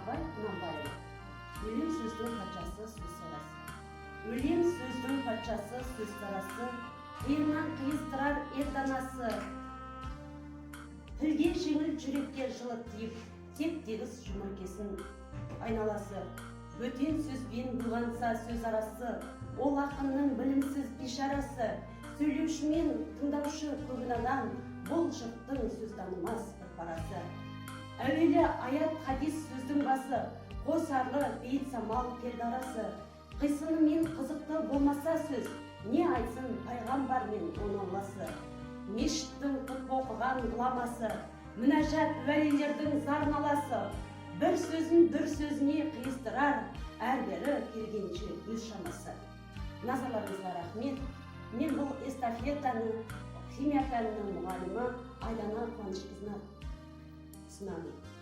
Абай Құнанбайұлы. Өлең сөздің патшасы сөз сарасы. Өлең сөздің патшасы сөз сарасы, қиыннан қиыстырар ел данасы. Тілге жеңіл, жүрекке жылы тиіп, теп-тегіс жұмыркесін айналасы. Бөтен сөзбен бұлғанса сөз арасы, ол ақынның білімсіз ишарасы. Сөйлеуші мен тыңдаушы көбін адам, бұл жұрттың сөз танымас бір парасы. Әуелі аят хадис сөздің басы, қосарлы бейіт самал келді арасы. Қисыны мен қызықты болмаса сөз, не айтсын пайғамбар мен оның Алласы. Мешіттің құтбы оқыған ғұламасы, мінәжат уәлилердің зарналасы. Бір сөзін бір сөзіне қиыстырар, әрбері келгенше өз шамасы. Назарларыңызға рахмет. Мен бұл эстафетаны химия пәнінің мұғалімі Айдана Қуанышқызына ұсынамын.